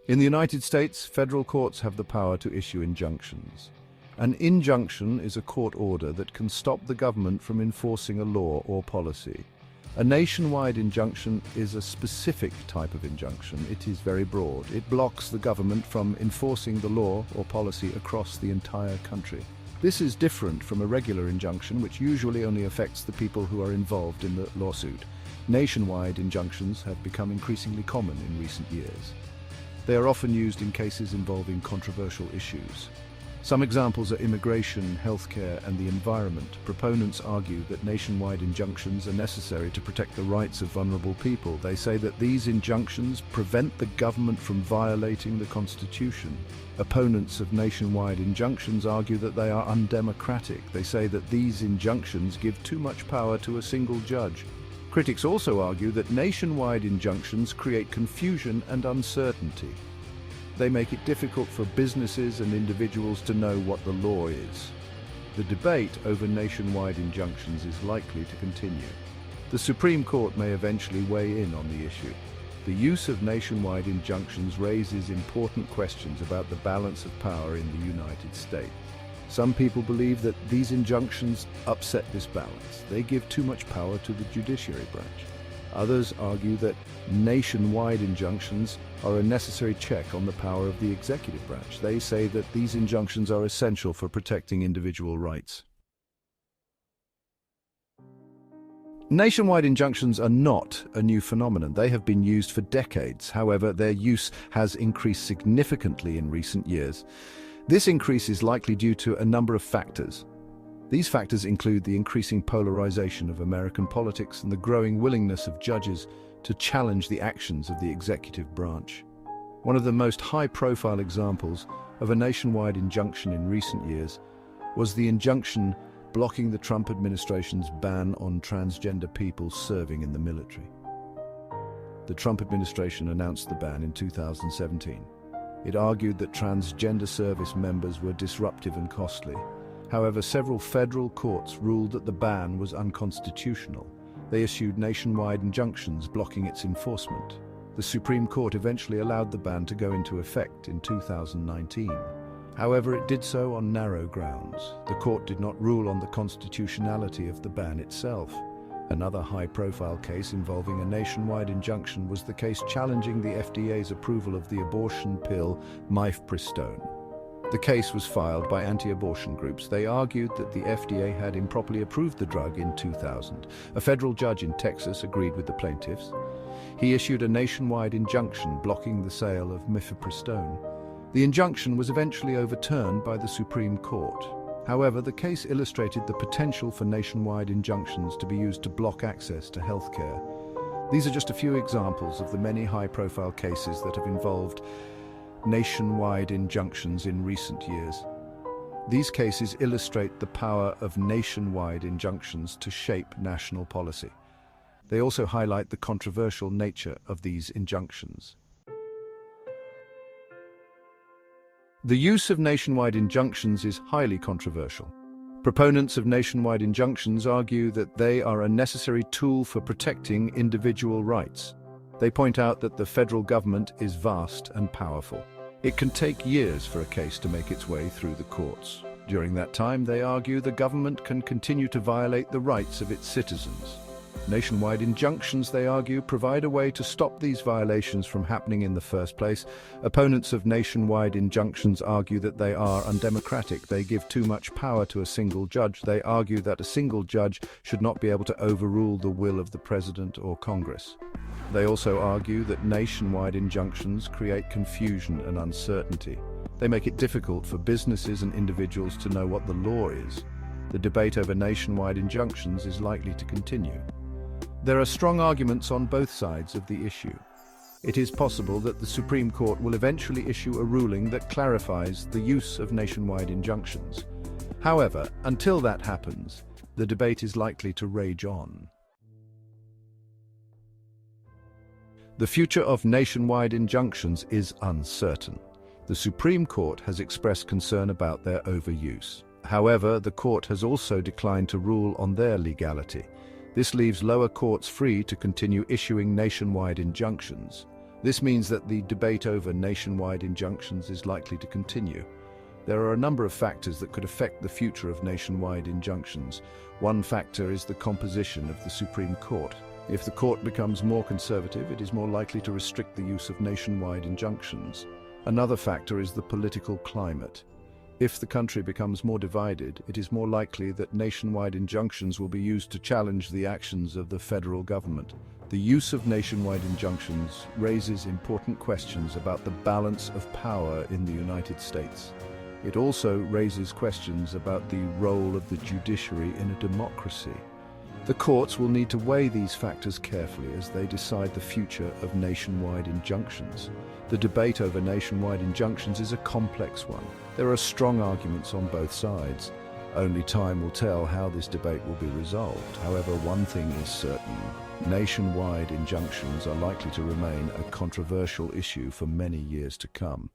In the United States, federal courts have the power to issue injunctions. An injunction is a court order that can stop the government from enforcing a law or policy. A nationwide injunction is a specific type of injunction. It is very broad. It blocks the government from enforcing the law or policy across the entire country. This is different from a regular injunction, which usually only affects the people who are involved in the lawsuit. Nationwide injunctions have become increasingly common in recent years. They are often used in cases involving controversial issues. Some examples are immigration, healthcare, and the environment. Proponents argue that nationwide injunctions are necessary to protect the rights of vulnerable people. They say that these injunctions prevent the government from violating the Constitution. Opponents of nationwide injunctions argue that they are undemocratic. They say that these injunctions give too much power to a single judge. Critics also argue that nationwide injunctions create confusion and uncertainty. They make it difficult for businesses and individuals to know what the law is. The debate over nationwide injunctions is likely to continue. The Supreme Court may eventually weigh in on the issue. The use of nationwide injunctions raises important questions about the balance of power in the United States. Some people believe that these injunctions upset this balance. They give too much power to the judiciary branch. Others argue that nationwide injunctions are a necessary check on the power of the executive branch. They say that these injunctions are essential for protecting individual rights. Nationwide injunctions are not a new phenomenon. They have been used for decades. However, their use has increased significantly in recent years. This increase is likely due to a number of factors. These factors include the increasing polarization of American politics and the growing willingness of judges to challenge the actions of the executive branch. One of the most high-profile examples of a nationwide injunction in recent years was the injunction blocking the Trump administration's ban on transgender people serving in the military. The Trump administration announced the ban in 2017. It argued that transgender service members were disruptive and costly. However, several federal courts ruled that the ban was unconstitutional. They issued nationwide injunctions blocking its enforcement. The Supreme Court eventually allowed the ban to go into effect in 2019. However, it did so on narrow grounds. The court did not rule on the constitutionality of the ban itself. Another high-profile case involving a nationwide injunction was the case challenging the FDA's approval of the abortion pill mifepristone. The case was filed by anti-abortion groups. They argued that the FDA had improperly approved the drug in 2000. A federal judge in Texas agreed with the plaintiffs. He issued a nationwide injunction blocking the sale of mifepristone. The injunction was eventually overturned by the Supreme Court. However, the case illustrated the potential for nationwide injunctions to be used to block access to healthcare. These are just a few examples of the many high-profile cases that have involved nationwide injunctions in recent years. These cases illustrate the power of nationwide injunctions to shape national policy. They also highlight the controversial nature of these injunctions. The use of nationwide injunctions is highly controversial. Proponents of nationwide injunctions argue that they are a necessary tool for protecting individual rights. They point out that the federal government is vast and powerful. It can take years for a case to make its way through the courts. During that time, they argue the government can continue to violate the rights of its citizens. Nationwide injunctions, they argue, provide a way to stop these violations from happening in the first place. Opponents of nationwide injunctions argue that they are undemocratic. They give too much power to a single judge. They argue that a single judge should not be able to overrule the will of the president or Congress. They also argue that nationwide injunctions create confusion and uncertainty. They make it difficult for businesses and individuals to know what the law is. The debate over nationwide injunctions is likely to continue. There are strong arguments on both sides of the issue. It is possible that the Supreme Court will eventually issue a ruling that clarifies the use of nationwide injunctions. However, until that happens, the debate is likely to rage on. The future of nationwide injunctions is uncertain. The Supreme Court has expressed concern about their overuse. However, the court has also declined to rule on their legality. This leaves lower courts free to continue issuing nationwide injunctions. This means that the debate over nationwide injunctions is likely to continue. There are a number of factors that could affect the future of nationwide injunctions. One factor is the composition of the Supreme Court. If the court becomes more conservative, it is more likely to restrict the use of nationwide injunctions. Another factor is the political climate. If the country becomes more divided, it is more likely that nationwide injunctions will be used to challenge the actions of the federal government. The use of nationwide injunctions raises important questions about the balance of power in the United States. It also raises questions about the role of the judiciary in a democracy. The courts will need to weigh these factors carefully as they decide the future of nationwide injunctions. The debate over nationwide injunctions is a complex one. There are strong arguments on both sides. Only time will tell how this debate will be resolved. However, one thing is certain: nationwide injunctions are likely to remain a controversial issue for many years to come.